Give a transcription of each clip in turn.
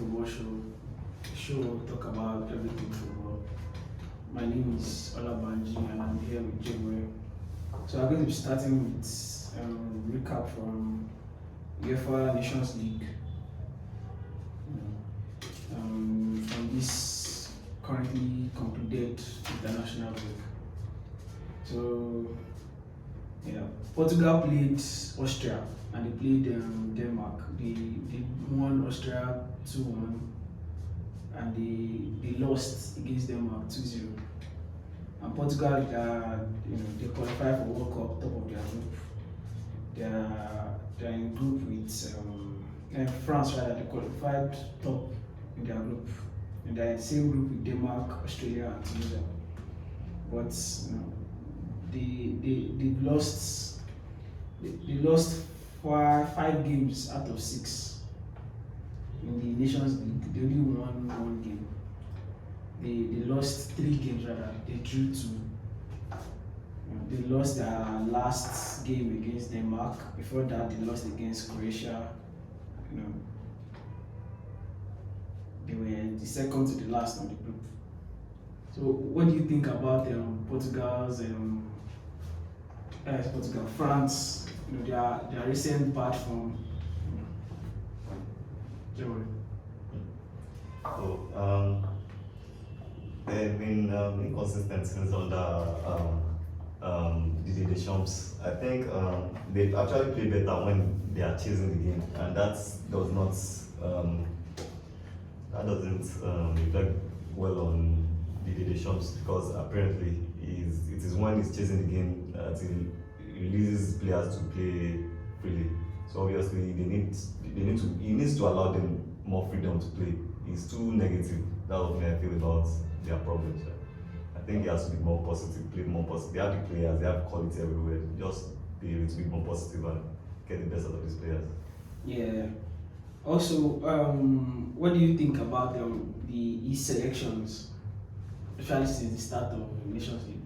football show. The show will talk about everything football. My name is Olabanji and I'm here with Jimwe. So I'm going to be starting with recap from Uefa Nations League. From this currently concluded international break. So yeah, Portugal played Austria and they played Denmark. They won Austria 2-1 and they lost against Denmark 2-0. And Portugal, they qualified for World Cup, top of their group. They're in group with France, rather. They qualified top in their group, and they're in the same group with Denmark, Australia, and Tunisia. But they lost. They lost 5 games out of 6 in the Nations League. They only won 1 game. They lost 3 games rather. They drew 2. They lost their last game against Denmark. Before that, they lost against Croatia. They were the second to the last on the group. So, what do you think about Portugal's Portugal, France? Their recent part from Germany. So, they've been inconsistent since under Didier Deschamps. I think they actually play better when they are chasing the game, and that doesn't reflect well on Didier Deschamps, because apparently it is when he's chasing the game that he releases players to play freely. So obviously he needs to allow them more freedom to play. He's too negative. That's what I feel about their problems. I think he has to be more positive, play more positive. They have the players, they have quality everywhere. Just be able to be more positive and get the best out of these players. Yeah. Also, what do you think about the East selections, especially since the start of the Nations League?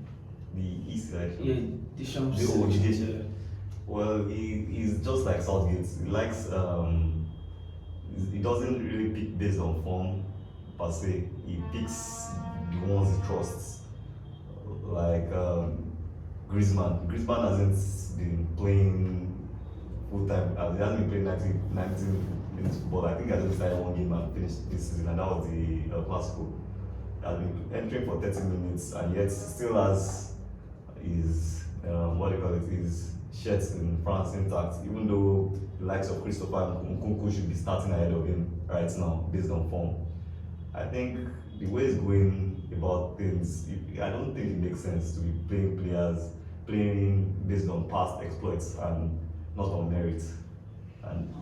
The East selection? Yeah, Deschamps. Well, he's just like Southgate. He likes, he doesn't really pick based on form per se. He picks the ones he trusts. Like Griezmann. Griezmann hasn't been playing full time. He hasn't been playing 90 minutes football. I think I just started 1 game and finished this season, and that was the Clasico. He has been entering for 30 minutes and yet still has his his shirts in France intact, even though the likes of Christopher Nkunku should be starting ahead of him right now based on form. I think the way he's going about things, I don't think it makes sense to be playing based on past exploits and not on merit. And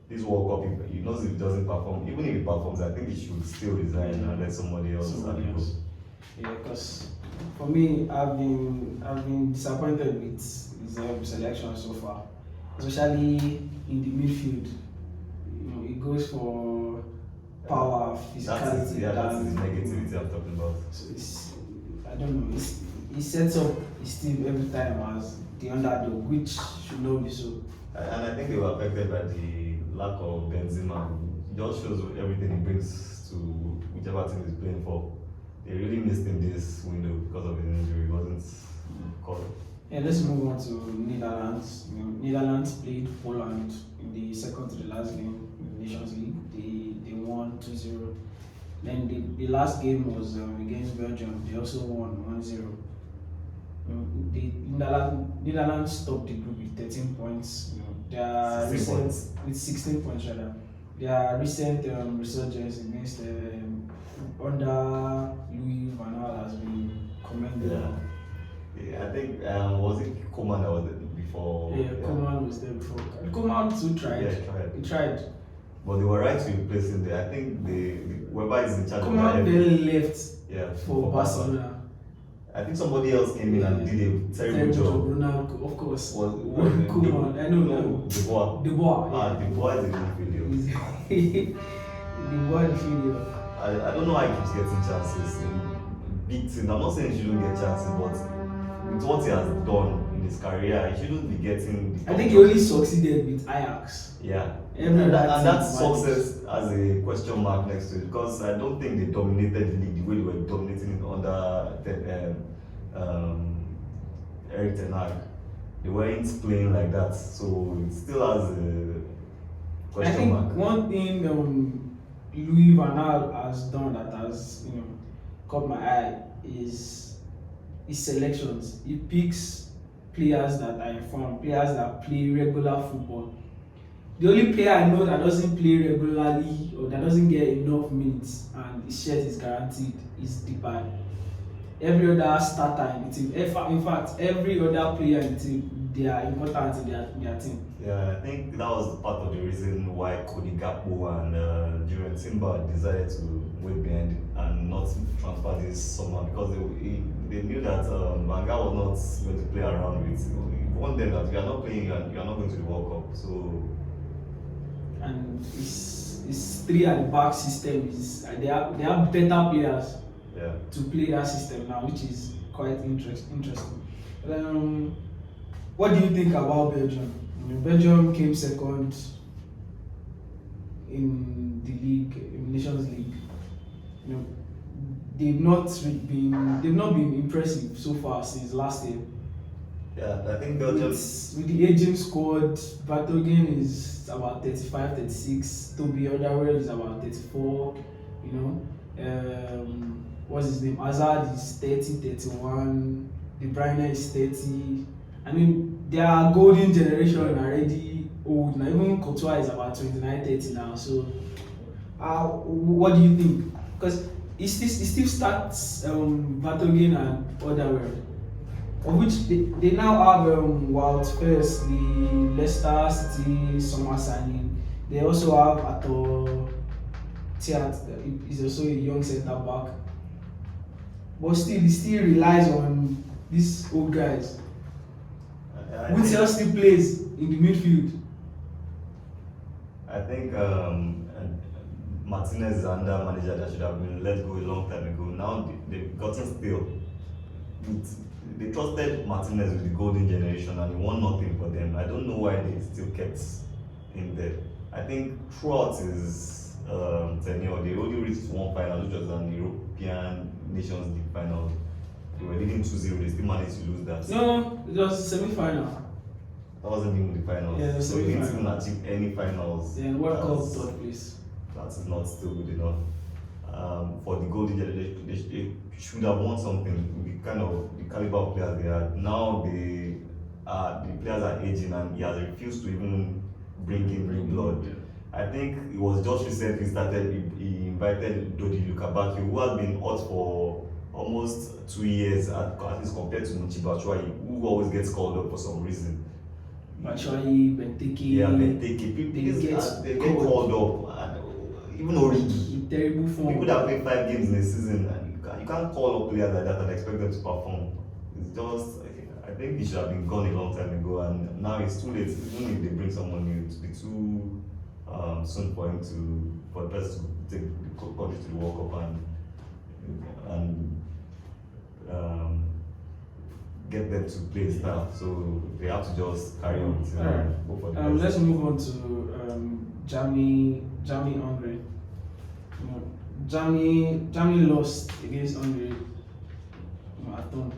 this World Cup, he knows if he doesn't perform, even if he performs, I think he should still resign and let somebody else have it go. Yeah, because for me, I've been disappointed with his selection so far, especially in the midfield. He goes for power, physicality. That's the negativity I'm talking about. So I don't know. He sets up his team every time as the underdog, which should not be so. And I think they were affected by the lack of Benzema. It just shows everything he brings to whichever team he's playing for. They really missed him this window because of his injury. He wasn't called. Yeah, let's move on to Netherlands. Netherlands played Poland in the second to the last game in the Nations League. They won 2-0. Then the last game was against Belgium. They also won 1-0. The Netherlands topped the group with 13 points. With 16 points rather. Their recent resurgence against under Louis van Gaal has been commended. Yeah, I think was it Coman that was there before? Yeah, Coman was there before. Coman too tried. Yeah, he tried. But they were right to replace him there. I think whoever is in charge Coman of then left for Barcelona. I think somebody else came in and did a terrible job. Ronaldo, of course. Coman, I don't know. Dubois. Yeah. Dubois is a good failure. Dubois is a failure. I don't know how he keeps getting chances in big teams. I'm not saying he shouldn't get chances, but with what he has done in in his career. He shouldn't be getting the I think top he only jobs. succeeded with Ajax. Yeah. Every And other that team success has a question mark next to it because I don't think they dominated the league the way they were dominating it under Eric Ten Hag. They weren't playing like that, so it still has a I question think mark. one thing Louis Van Gaal has done that has caught my eye is his selections. He picks players that are informed, players that play regular football. The only player I know that doesn't play regularly or that doesn't get enough minutes and his shirt is guaranteed is Depay. Every other starter in the team, in fact, every other player in the team, they are important in their team. Yeah, I think that was part of the reason why Cody Gakpo and Jurgen Timber decided to wait behind and not transfer this summer because they knew that Van Gaal was not going to play around with. He warned them that you are not playing, you are not going to the World Cup. So, and his three at the back system is they have better players yeah, to play that system now, which is quite interesting. What do you think about Belgium? Belgium came second in the league, in Nations League. They've not been impressive so far since last year. yeah, I think Belgium. With the aging squad, Vertonghen is about 35, 36. Toby Alderweireld is about 34. What's his name? Hazard is 30, 31. De Bruyne is 30. I mean, their golden generation already old now. Even Courtois is about 29, 30 now. So, what do you think? Because it still starts Vertonghen and Alderweireld, of which they now have Wout first, the Leicester City summer signing. They also have Ato Thiat, is also a young centre back. But still, he still relies on these old guys. Witzel still plays in the midfield. I think Martinez is under manager that should have been let go a long time ago. Now they've gotten stale. They trusted Martinez with the golden generation and he won nothing for them. I don't know why they still kept him there. I think throughout his tenure, they only reached one final, which was an European Nations League final. They were leading 2-0, they still managed to lose that. No, it was a semi-final. That wasn't even the finals. Yeah, so they didn't even achieve any finals. Yeah, World Cup third place. That's not still good enough. For the golden generation, they should have won something. The caliber of players they had. Now the players are aging and he has refused to even bring in new blood. Yeah. I think it was just recently started. He invited Dodi Lukabaki, who had been out for almost 2 years, at least compared to Mouchi Batshuayi, who always gets called up for some reason. Batshuayi, Benteke. Yeah, Benteke. People they get called up, and even Origi. In terrible form. People that play 5 games in a season, and you can't call up players like that and expect them to perform. It's just, I think he should have been gone a long time ago, and now it's too late. Even if they bring someone new, it'll be too soon for the person to take the country to the World Cup and get them to play style. So they have to just carry on. Go for the Let's move on to Germany-Hungary. Germany lost against Hungary at home.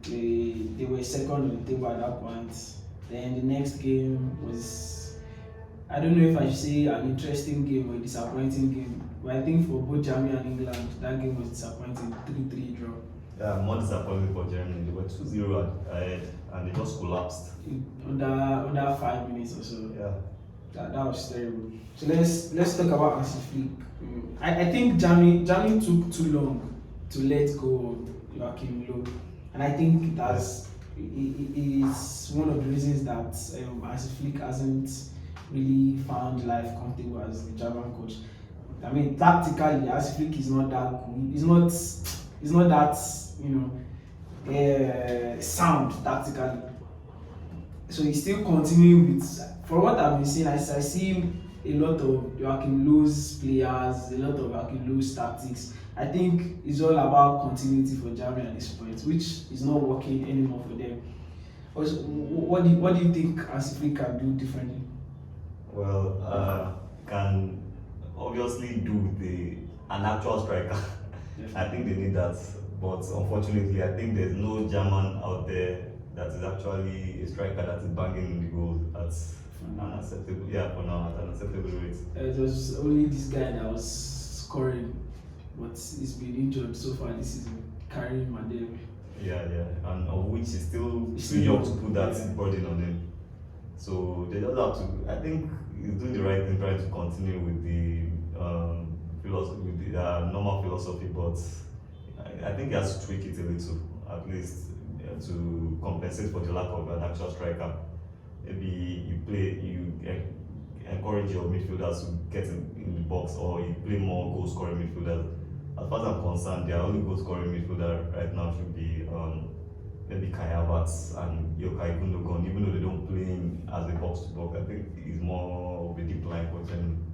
They were second on the table at that point. Then the next game was, I don't know if I should say an interesting game or a disappointing game, but I think for both Germany and England, that game was disappointing. 3-3 draw. Yeah, more disappointing for Germany. They were 2-0 ahead and they just collapsed. Under 5 minutes or so. Yeah. That was terrible. So let's talk about Hansi Flick. I think Germany took too long to let go of Joachim Löw, and I think that's is one of the reasons that Hansi Flick hasn't really found life comfortable as the German coach. I mean, tactically, Hansi Flick is not that good. He's not that sound tactically. So he's still continuing with. For what I've been seeing, I see a lot of Joachim Löw's players, a lot of Joachim Löw's tactics. I think it's all about continuity for Germany at this point, which is not working anymore for them. What do you think Asifri can do differently? Well, can obviously do with an actual striker. I think they need that, but unfortunately, I think there's no German out there that is actually a striker that is banging in the goal at an acceptable, yeah, for now at an acceptable rate. It was only this guy that was scoring, but he's been injured so far this season, carrying Madrid. Yeah, and of which is still He's too still young to put that yeah. burden on him. So they just have to. I think he's doing the right thing, trying to continue with the philosophy, with the normal philosophy. But I think he has to tweak it a little, at least to compensate for the lack of an actual striker. Maybe you encourage your midfielders to get in the box, or you play more goal scoring midfielders. As far as I'm concerned, their only goal scoring midfielder right now should be maybe Kai Havertz and Yokai Gundogan, even though they don't play him as a box to box. I think he's more of a deep line person.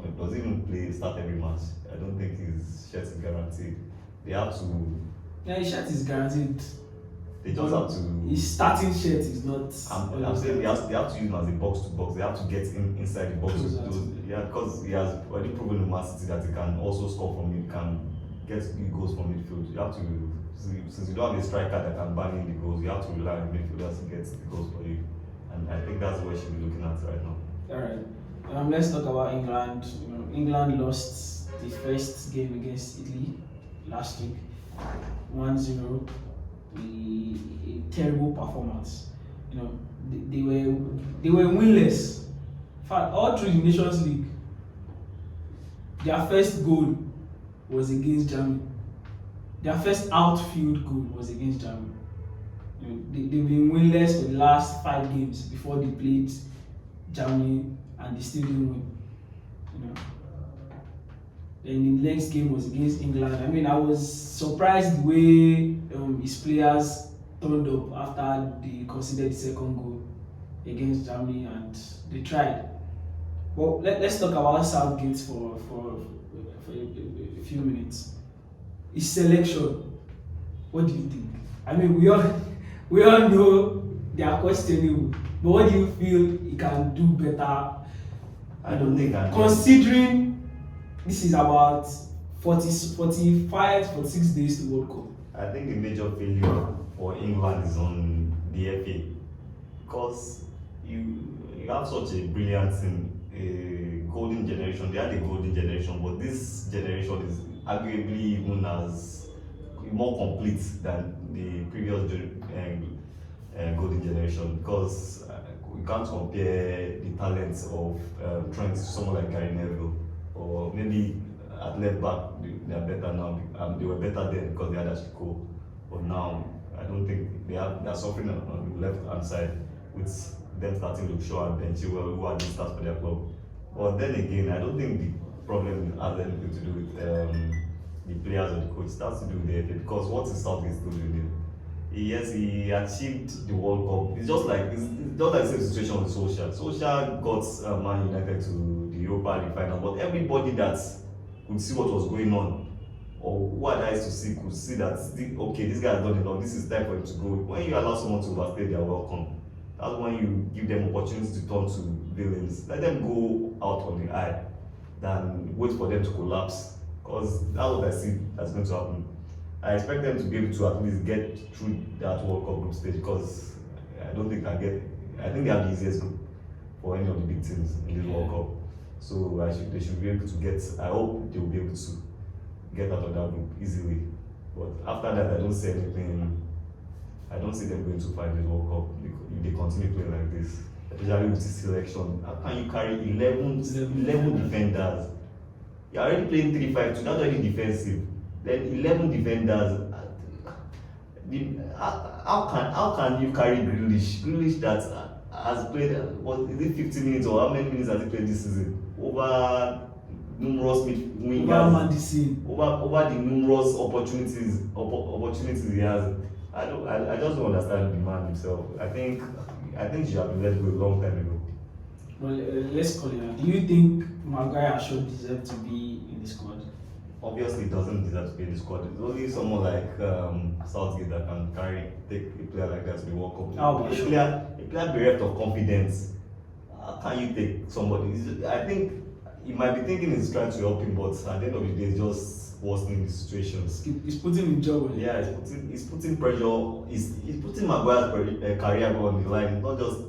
He doesn't even start every match. I don't think his shirt is guaranteed. They have to. Yeah, his shirt is guaranteed. They just have to. His starting shirt is not. I'm saying they have to use him as a box to box. They have to get him inside the box. Yeah, because he has already proven in Man City that he can also score from it, can get goals from midfield. You have to, since you don't have a striker that can bang in the goals, you have to rely on midfielders to get the goals for you. And I think that's what you should be looking at right now. All right. Let's talk about England. England lost the first game against Italy last week, 1-0. A terrible performance. They were winless. In fact, all through the Nations League, their first goal was against Germany. Their first outfield goal was against Germany. They've been winless for the last 5 games before they played Germany, and they still didn't win. Then the next game was against England. I mean, I was surprised the way his players turned up after they conceded the second goal against Germany, and they tried. Well, let's talk about Southgate for a few minutes. His selection, what do you think? I mean, we all know they are questionable, but what do you feel he can do better? I don't think considering this is about 45, 46 days to World Cup. I think the major failure for England is on the FA, because you have such a brilliant team, a golden generation. They had a golden generation, but this generation is arguably even as more complete than the previous golden generation, because you can't compare the talents of Trent to someone like Gary Neville, or maybe at left back they are better now. They were better then because they had Ashiko, but now I don't think they are suffering on the left hand side with them starting Luke Shaw and Ben Chilwell, who are the stars for their club. But then again, I don't think the problem has anything to do with the players or the coach. It has to do with the FA, because what is Southgate still doing there? Yes, he achieved the World Cup. It's just like the same situation with Solskjaer. Solskjaer got Man United to the Europa League final, but everybody that could see what was going on, or who had eyes to see, could see that this guy has done enough. This is time for him to go. When you allow someone to overstay their welcome, that's when you give them opportunity to turn to villains. Let them go out on the eye, than wait for them to collapse. Because that's what I see that's going to happen. I expect them to be able to at least get through that World Cup group stage, because I think they have the easiest group for any of the big teams in this World Cup. So they should be able to get. I hope they will be able to get out of that group easily. But after that, I don't see anything. I don't see them going to fight this World Cup if they continue playing like this. Especially with this selection, how can you carry 11 defenders? You're already playing 3-5-2. That's already defensive. Then 11 defenders. How can you carry Grealish? Grealish that has played, is it 50 minutes, or how many minutes has he played this season? Over numerous wingers. Over the numerous opportunities he has. I just don't understand the man himself. I think he should have been let go a long time ago. Well, let's call it out. Do you think Maguire should deserve to be in the squad? obviously doesn't deserve to be in the squad. It's only someone like Southgate that can take a player like that to the World Cup. How about A player bereft of confidence. How can you take somebody? I think he might be thinking he's trying to help him, but at the end of the day, it's just worsening the situations. He's putting the job on. Yeah, he's putting pressure. He's putting Maguire's career on the line, not just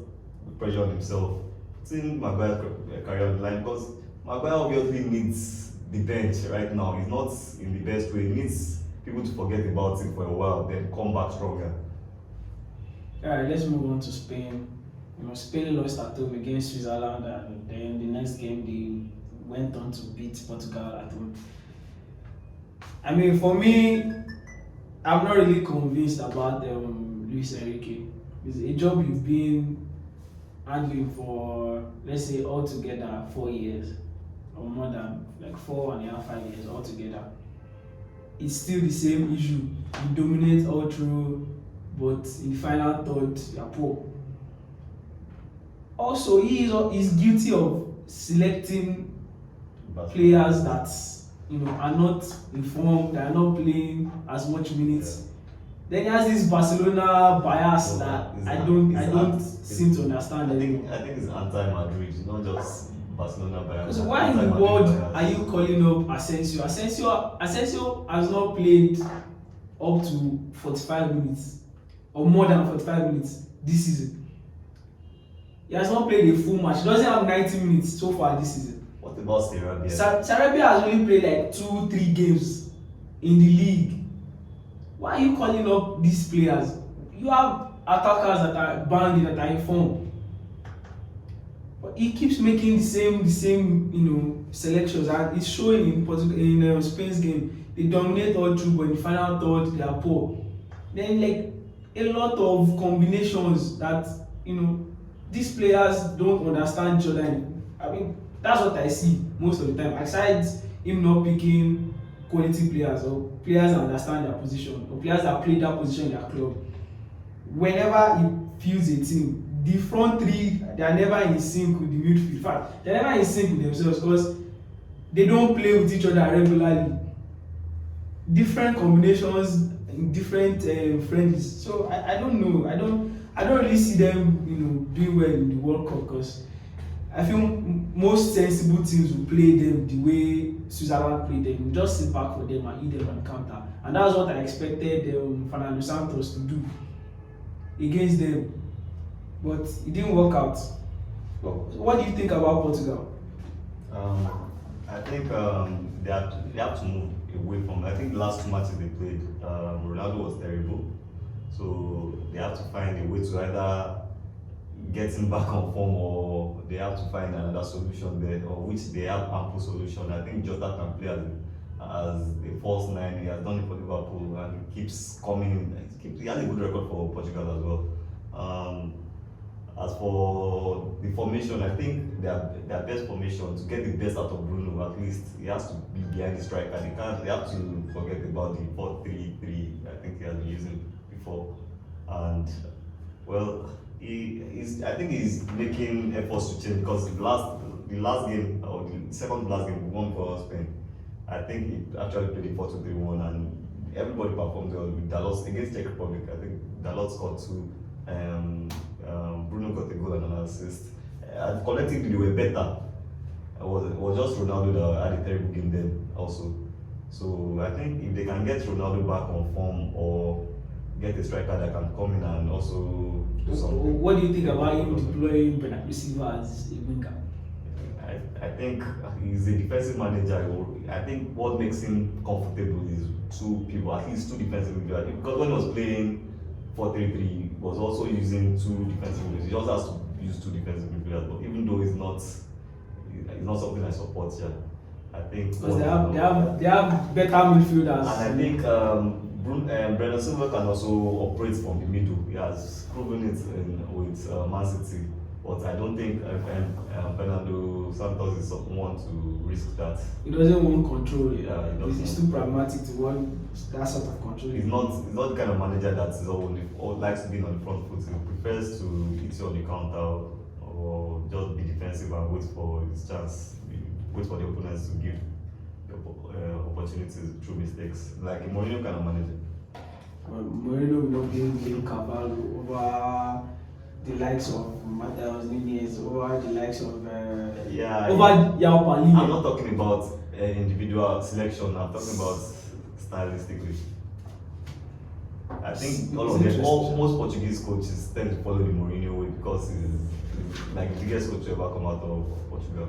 pressure on himself. Putting Maguire's career on the line because Maguire obviously needs the bench right now. He's not in the best way. He needs people to forget about him for a while, then come back stronger. Alright, let's move on to Spain. Spain lost at home against Switzerland, and then the next game they went on to beat Portugal at home. I mean, for me, I'm not really convinced about Luis Enrique. It's a job you've been handling for, let's say, altogether 4 years, or more than like 4.5, 5 years altogether. It's still the same issue. You dominate all through, but in the final third, you're poor. Also, he is guilty of selecting players that are not informed, they are not playing as much minutes. Then he has this Barcelona bias that I don't seem to understand anymore. I think it's anti-Madrid, it's not just Barcelona bias. So why in the world are you calling up Asensio? Asensio has not played up to 45 minutes or more than 45 minutes this season. He has not played a full match. He doesn't have 90 minutes so far this season. What about Serbia? Serbia has only played like 2-3 games in the league. Why are you calling up these players? You have attackers that are banging, that are in form. But he keeps making the same selections, and it's showing in Portugal, Spain's game. They dominate all through, but in the final third they are poor. Then like a lot of combinations that these players don't understand each other. I mean, that's what I see most of the time. Aside him not picking quality players or players that understand their position or players that play that position in their club. Whenever he fields a team, the front three, they are never in sync with the midfield. In fact, they are never in sync with themselves because they don't play with each other regularly. Different combinations in different friendlies. So I don't know. I don't really see them doing well in the World Cup because I feel most sensible teams will play them the way Switzerland played them. Just sit back for them and eat them on counter. And that's what I expected Fernando Santos to do against them. But it didn't work out. So what do you think about Portugal? I think they have to move away from. I think the last 2 matches they played, Ronaldo was terrible. So they have to find a way to either get him back on form, or they have to find another solution there, or which they have ample solution. I think Jota can play as a false nine. He has done it for Liverpool and he keeps coming in. He has a good record for Portugal as well. As for the formation, I think their best formation to get the best out of Bruno, at least he has to be behind the striker. They have to forget about the 4-3-3 I think he has been using before. And well, I think he's making efforts to change because the last game or the second last game we won for Spain. I think he actually played a 4-2-3-1 and everybody performed well with Dalot against Czech Republic. I think Dalot scored 2. Bruno got a goal and an assist. Collectively, they were better. It was just Ronaldo that had a terrible game then also. So I think if they can get Ronaldo back on form or get a striker that can come in and also do something. What do you think about him deploying Bernardo Silva as a winger? I think he's a defensive manager. I think what makes him comfortable is 2 people, at least 2 defensive midfielders. Because when he was playing 4-3-3, he was also using 2 defensive midfielders. He just has to use 2 defensive midfielders. But even though it's not something I support here, I think because they have better midfielders. And I think Bernardo Silva can also operate from the middle. He has proven it with Man City. But I don't think Fernando Santos is someone to risk that. He doesn't want control. Yeah, he's too pragmatic to want that sort of control. He's not the kind of manager that is or likes to be on the front foot. He prefers to hit you on the counter or just be defensive and wait for his chance, wait for the opponents to give opportunities through mistakes. Like Mourinho cannot manage it. Moreno will not blame Cavallo over the likes of Mateus Nunes, over the likes of over Yao I'm Palhinha. not talking about individual selection. I'm talking about stylistically. I think all of them, most Portuguese coaches tend to follow the Mourinho way because he's like the biggest coach to ever come out of Portugal.